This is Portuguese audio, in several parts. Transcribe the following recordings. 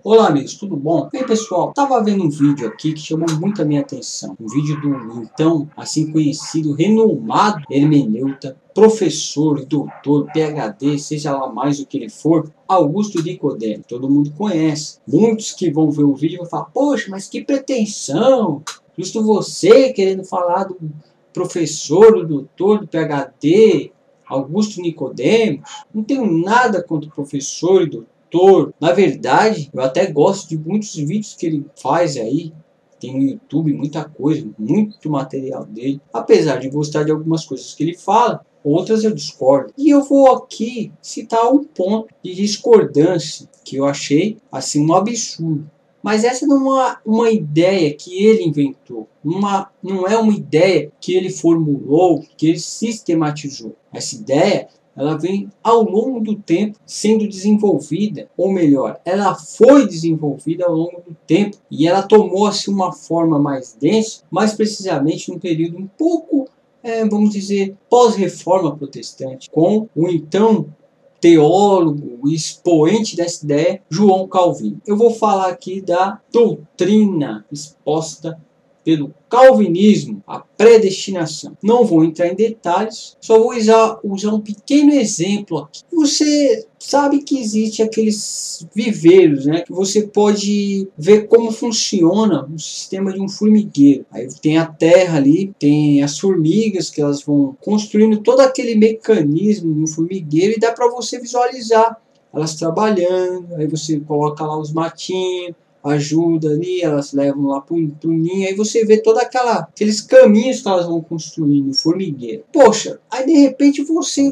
Olá amigos, tudo bom? Bem pessoal, tava vendo um vídeo aqui que chamou muito a minha atenção. Um vídeo do então assim conhecido, renomado hermeneuta, professor, doutor, PhD, seja lá mais o que ele for, Augusto Nicodemo. Todo mundo conhece. Muitos que vão ver o vídeo vão falar, poxa, mas que pretensão! Justo você querendo falar do professor, do doutor, do PhD, Augusto Nicodemo. Não tenho nada contra o professor e doutor. Na verdade, eu até gosto de muitos vídeos que ele faz aí. Tem no YouTube muita coisa, muito material dele. Apesar de gostar de algumas coisas que ele fala, outras eu discordo. E eu vou aqui citar um ponto de discordância que eu achei assim um absurdo. Mas essa não é uma ideia que ele inventou. Não é uma ideia que ele formulou, que ele sistematizou. Essa ideia ela vem ao longo do tempo sendo desenvolvida, ou melhor, ela foi desenvolvida ao longo do tempo e ela tomou assim uma forma mais densa, mais precisamente num período um pouco, vamos dizer, pós-reforma protestante, com o então teólogo e expoente dessa ideia, João Calvino. Eu vou falar aqui da doutrina exposta pelo calvinismo, a predestinação. Não vou entrar em detalhes, só vou usar um pequeno exemplo aqui. Você sabe que existe aqueles viveiros, né, que você pode ver como funciona o sistema de um formigueiro. Aí tem a terra ali, tem as formigas que elas vão construindo todo aquele mecanismo no formigueiro e dá para você visualizar elas trabalhando. Aí você coloca lá os matinhos, ajuda ali, elas levam lá pro ninho, aí você vê toda aqueles caminhos que elas vão construindo no formigueiro. Poxa, aí de repente você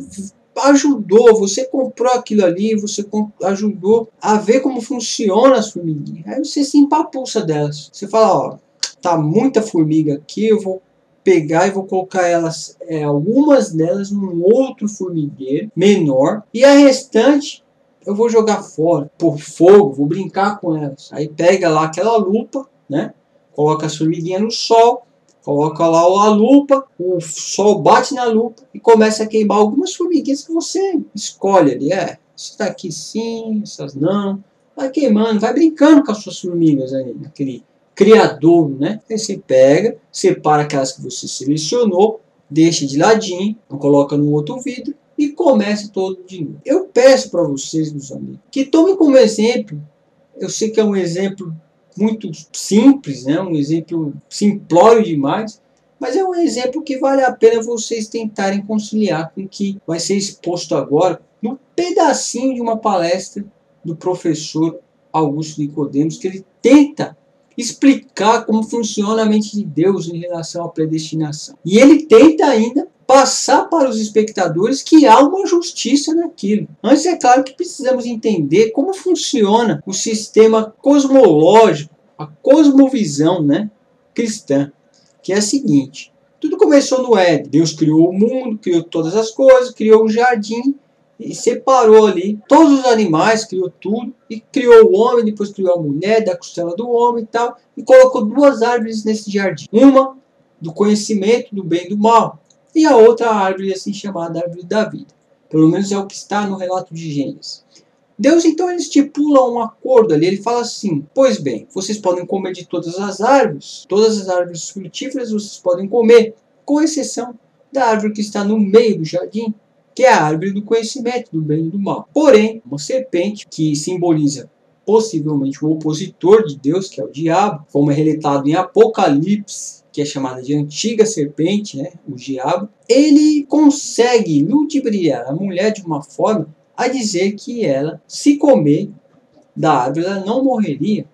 ajudou, você comprou aquilo ali, você ajudou a ver como funciona as formiguinhas. Aí você se empapuça delas. Você fala, ó, tá muita formiga aqui, eu vou pegar e vou colocar elas, algumas delas num outro formigueiro menor e a restante eu vou jogar fora, por fogo, vou brincar com elas. Aí pega lá aquela lupa, né? Coloca as formiguinhas no sol, coloca lá a lupa, o sol bate na lupa e começa a queimar algumas formiguinhas que você escolhe ali. Essas daqui sim, essas não. Vai queimando, vai brincando com as suas formigas aí, naquele criadouro, né? Aí você pega, separa aquelas que você selecionou, deixa de ladinho, coloca no outro vidro e comece todo de novo. Eu peço para vocês, meus amigos, que tomem como exemplo, eu sei que é um exemplo muito simples, né? Um exemplo simplório demais, mas é um exemplo que vale a pena vocês tentarem conciliar com o que vai ser exposto agora no pedacinho de uma palestra do professor Augusto Nicodemos, que ele tenta explicar como funciona a mente de Deus em relação à predestinação. E ele tenta ainda passar para os espectadores que há uma justiça naquilo. Antes, é claro que precisamos entender como funciona o sistema cosmológico, a cosmovisão, né, cristã, que é a seguinte: tudo começou no Éden. Deus criou o mundo, criou todas as coisas, criou um jardim e separou ali todos os animais, criou tudo e criou o homem, depois criou a mulher da costela do homem e tal, e colocou duas árvores nesse jardim. Uma do conhecimento do bem e do mal, e a outra árvore assim chamada árvore da vida. Pelo menos é o que está no relato de Gênesis. Deus então ele estipula um acordo ali, ele fala assim: pois bem, vocês podem comer de todas as árvores frutíferas vocês podem comer, com exceção da árvore que está no meio do jardim, que é a árvore do conhecimento do bem e do mal. Porém, uma serpente, que simboliza possivelmente o opositor de Deus, que é o diabo, como é relatado em Apocalipse, que é chamada de antiga serpente, né, o diabo, ele consegue ludibriar a mulher de uma forma a dizer que ela, se comer da árvore, ela não morreria.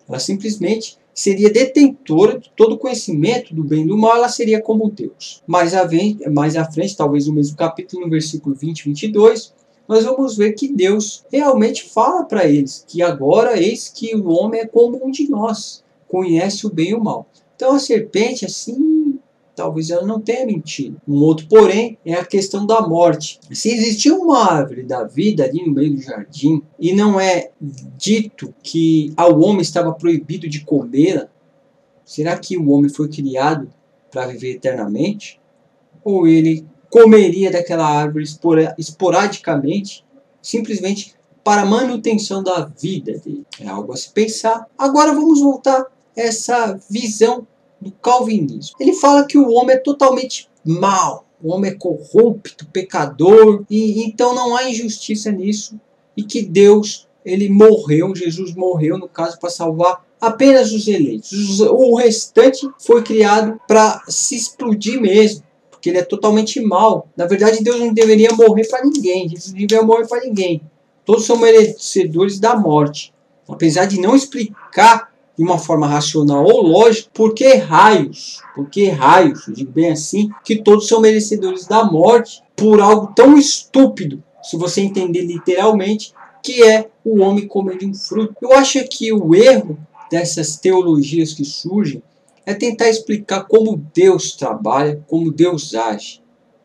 Ela simplesmente seria detentora de todo o conhecimento do bem e do mal, ela seria como Deus. Mais à frente, talvez no mesmo capítulo, no versículo 20 e 22, nós vamos ver que Deus realmente fala para eles que agora, eis que o homem é como um de nós, conhece o bem e o mal. Então a serpente, assim, talvez ela não tenha mentido. Um outro, porém, é a questão da morte. Se existia uma árvore da vida ali no meio do jardim, e não é dito que ao homem estava proibido de comê-la, será que o homem foi criado para viver eternamente? Ou ele comeria daquela árvore esporadicamente, simplesmente para a manutenção da vida dele. É algo a se pensar. Agora vamos voltar a essa visão do calvinismo. Ele fala que o homem é totalmente mau, o homem é corrupto, pecador, e então não há injustiça nisso, e que Deus, ele morreu, Jesus morreu, no caso, para salvar apenas os eleitos. O restante foi criado para se explodir mesmo, porque ele é totalmente mau. Na verdade, Deus não deveria morrer para ninguém, Jesus não deveria morrer para ninguém. Todos são merecedores da morte. Apesar de não explicar de uma forma racional ou lógica, por que raios, eu digo bem assim, que todos são merecedores da morte por algo tão estúpido, se você entender literalmente, que é o homem comer de um fruto. Eu acho que o erro dessas teologias que surgem é tentar explicar como Deus trabalha, como Deus age.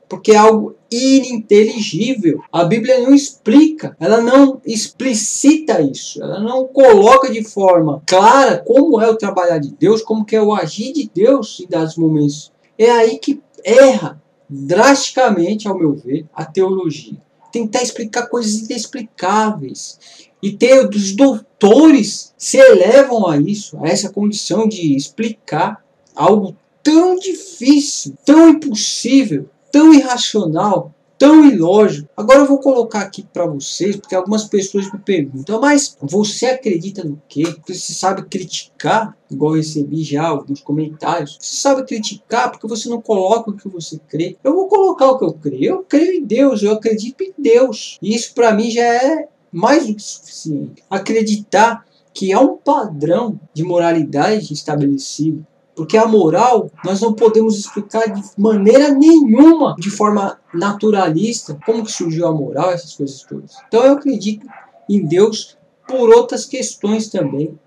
Porque é algo ininteligível. A Bíblia não explica, ela não explicita isso, ela não coloca de forma clara como é o trabalhar de Deus, como que é o agir de Deus em dados momentos. É aí que erra drasticamente, ao meu ver, a teologia. Tentar explicar coisas inexplicáveis. E ter os doutores se elevam a isso, a essa condição de explicar algo tão difícil, tão impossível, tão irracional, tão ilógico. Agora eu vou colocar aqui para vocês, porque algumas pessoas me perguntam, mas você acredita no quê? Você sabe criticar? Igual eu recebi já alguns comentários. Você sabe criticar porque você não coloca o que você crê. Eu vou colocar o que eu creio. Eu creio em Deus, eu acredito em Deus. E isso para mim já é mais do que suficiente. Acreditar que há um padrão de moralidade estabelecido. Porque a moral nós não podemos explicar de maneira nenhuma, de forma naturalista, como que surgiu a moral, essas coisas todas. Então eu acredito em Deus por outras questões também,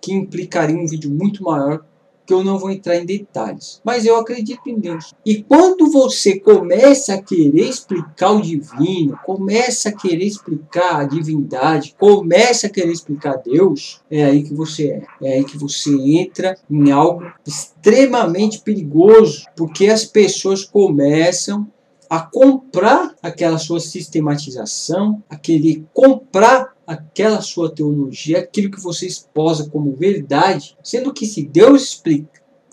que implicariam um vídeo muito maior, que eu não vou entrar em detalhes. Mas eu acredito em Deus. E quando você começa a querer explicar o divino, começa a querer explicar a divindade, começa a querer explicar Deus, é aí que você é. É aí que você entra em algo extremamente perigoso, porque as pessoas começam a comprar aquela sua sistematização, a querer comprar aquela sua teologia, aquilo que você esposa como verdade, sendo que se Deus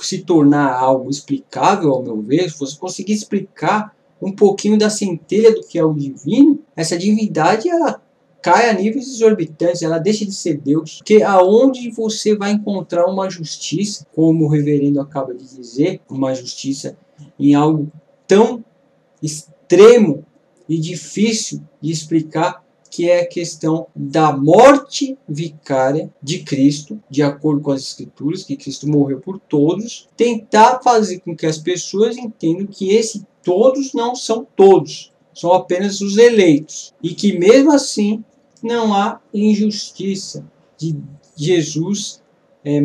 se tornar algo explicável, ao meu ver, se você conseguir explicar um pouquinho da centelha do que é o divino, essa divindade ela cai a níveis exorbitantes, ela deixa de ser Deus, porque aonde você vai encontrar uma justiça, como o reverendo acaba de dizer, uma justiça em algo tão extremo e difícil de explicar, que é a questão da morte vicária de Cristo, de acordo com as Escrituras, que Cristo morreu por todos, tentar fazer com que as pessoas entendam que esse todos não são todos, são apenas os eleitos, e que mesmo assim não há injustiça de Jesus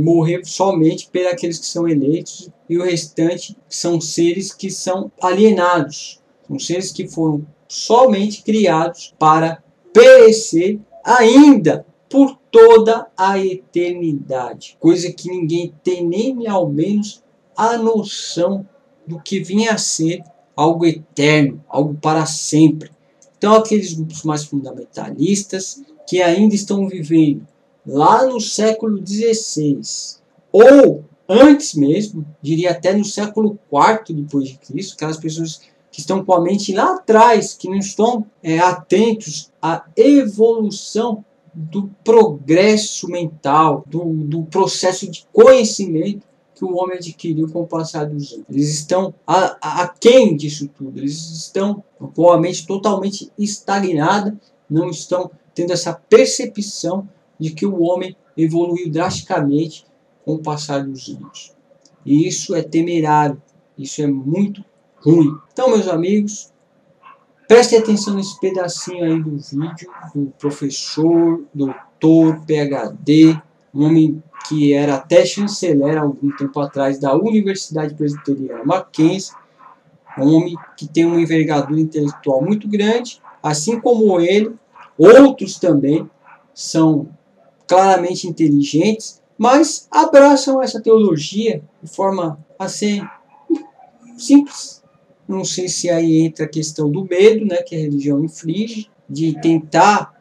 morrer somente por aqueles que são eleitos, e o restante são seres que são alienados, são seres que foram somente criados para perecer ainda por toda a eternidade. Coisa que ninguém tem nem ao menos a noção do que vinha a ser algo eterno, algo para sempre. Então aqueles grupos mais fundamentalistas que ainda estão vivendo lá no século XVI, ou antes mesmo, diria até no século IV depois de Cristo, aquelas pessoas que estão com a mente lá atrás, que não estão atentos à evolução do progresso mental, do processo de conhecimento que o homem adquiriu com o passar dos anos. Eles estão aquém disso tudo, eles estão com a mente totalmente estagnada, não estão tendo essa percepção de que o homem evoluiu drasticamente com o passar dos anos. E isso é temerário, isso é muito ruim. Então, meus amigos, prestem atenção nesse pedacinho aí do vídeo do professor, doutor, PhD, um homem que era até chanceler há algum tempo atrás da Universidade Presbiteriana Mackenzie, um homem que tem uma envergadura intelectual muito grande, assim como ele, outros também são claramente inteligentes, mas abraçam essa teologia de forma a ser simples. Não sei se aí entra a questão do medo, né, que a religião inflige, de tentar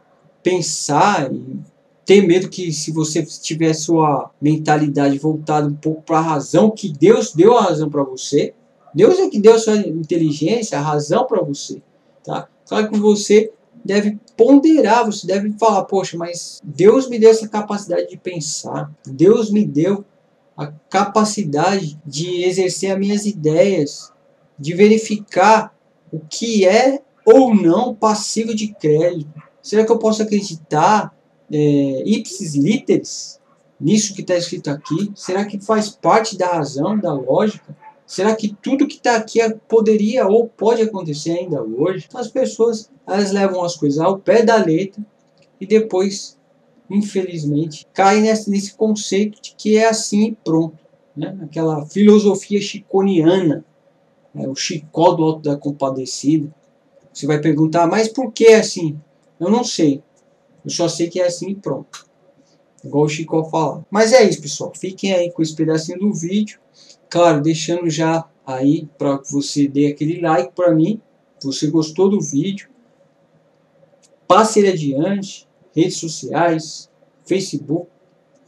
pensar e ter medo que, se você tiver sua mentalidade voltada um pouco para a razão, que Deus deu a razão para você, Deus é que deu a sua inteligência, a razão para você, tá? Claro que você deve ponderar, você deve falar, poxa, mas Deus me deu essa capacidade de pensar, Deus me deu a capacidade de exercer as minhas ideias, de verificar o que é ou não passivo de crédito. Será que eu posso acreditar ipsis literis nisso que está escrito aqui? Será que faz parte da razão, da lógica? Será que tudo que está aqui poderia ou pode acontecer ainda hoje? As pessoas, elas levam as coisas ao pé da letra e depois, infelizmente, caem nesse conceito de que é assim e pronto, né? Aquela filosofia chiconiana, né? O Chicó do Alto da Compadecida. Você vai perguntar, mas por que é assim? Eu não sei. Eu só sei que é assim e pronto. Igual o Chicó fala. Mas é isso, pessoal. Fiquem aí com esse pedacinho do vídeo. Claro, deixando já aí para que você dê aquele like para mim. Se você gostou do vídeo, passe ele adiante. Redes sociais, Facebook,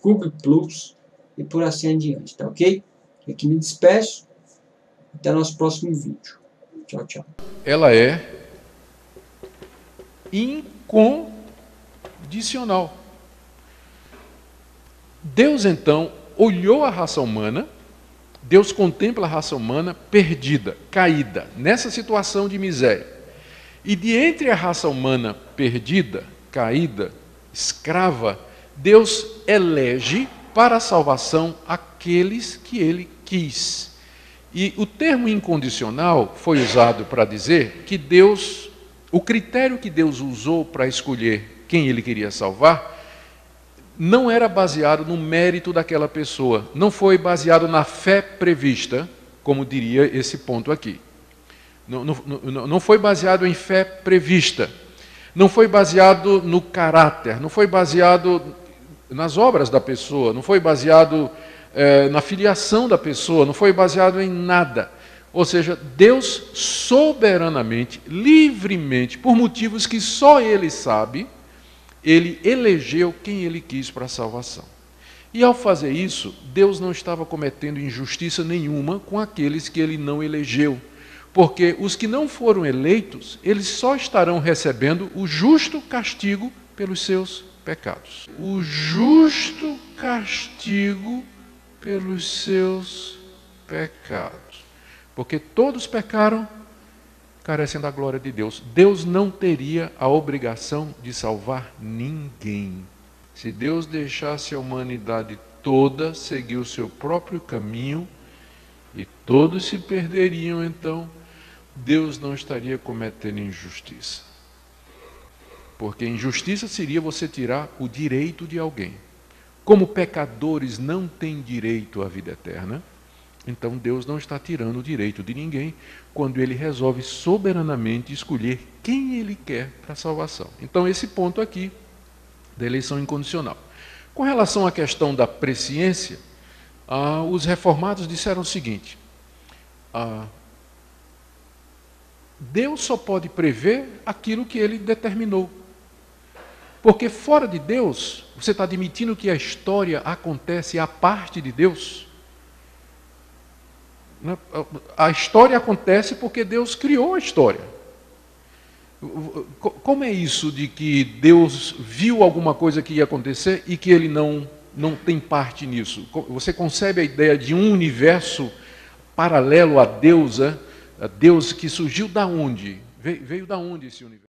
Google Plus e por assim adiante, tá ok? Aqui me despeço. Até o nosso próximo vídeo. Tchau, tchau. Ela é incondicional. Deus, então, olhou a raça humana, Deus contempla a raça humana perdida, caída, nessa situação de miséria. E de entre a raça humana perdida, caída, escrava, Deus elege para a salvação aqueles que Ele quis. E o termo incondicional foi usado para dizer que Deus, o critério que Deus usou para escolher quem Ele queria salvar, não era baseado no mérito daquela pessoa, não foi baseado na fé prevista, como diria esse ponto aqui. Não foi baseado em fé prevista, não foi baseado no caráter, não foi baseado nas obras da pessoa, não foi baseado na filiação da pessoa, não foi baseado em nada. Ou seja, Deus soberanamente, livremente, por motivos que só Ele sabe, Ele elegeu quem Ele quis para a salvação. E ao fazer isso, Deus não estava cometendo injustiça nenhuma com aqueles que Ele não elegeu. Porque os que não foram eleitos, eles só estarão recebendo o justo castigo pelos seus pecados. O justo castigo pelos seus pecados. Porque todos pecaram, carecem da glória de Deus. Deus não teria a obrigação de salvar ninguém. Se Deus deixasse a humanidade toda seguir o seu próprio caminho, e todos se perderiam, então Deus não estaria cometendo injustiça. Porque injustiça seria você tirar o direito de alguém. Como pecadores não têm direito à vida eterna, então Deus não está tirando o direito de ninguém quando Ele resolve soberanamente escolher quem Ele quer para a salvação. Então esse ponto aqui da eleição incondicional. Com relação à questão da presciência, os reformados disseram o seguinte: Deus só pode prever aquilo que Ele determinou. Porque fora de Deus, você está admitindo que a história acontece à parte de Deus? A história acontece porque Deus criou a história. Como é isso de que Deus viu alguma coisa que ia acontecer e que Ele não tem parte nisso? Você concebe a ideia de um universo paralelo a Deus, a Deus que surgiu da onde? Veio da onde esse universo?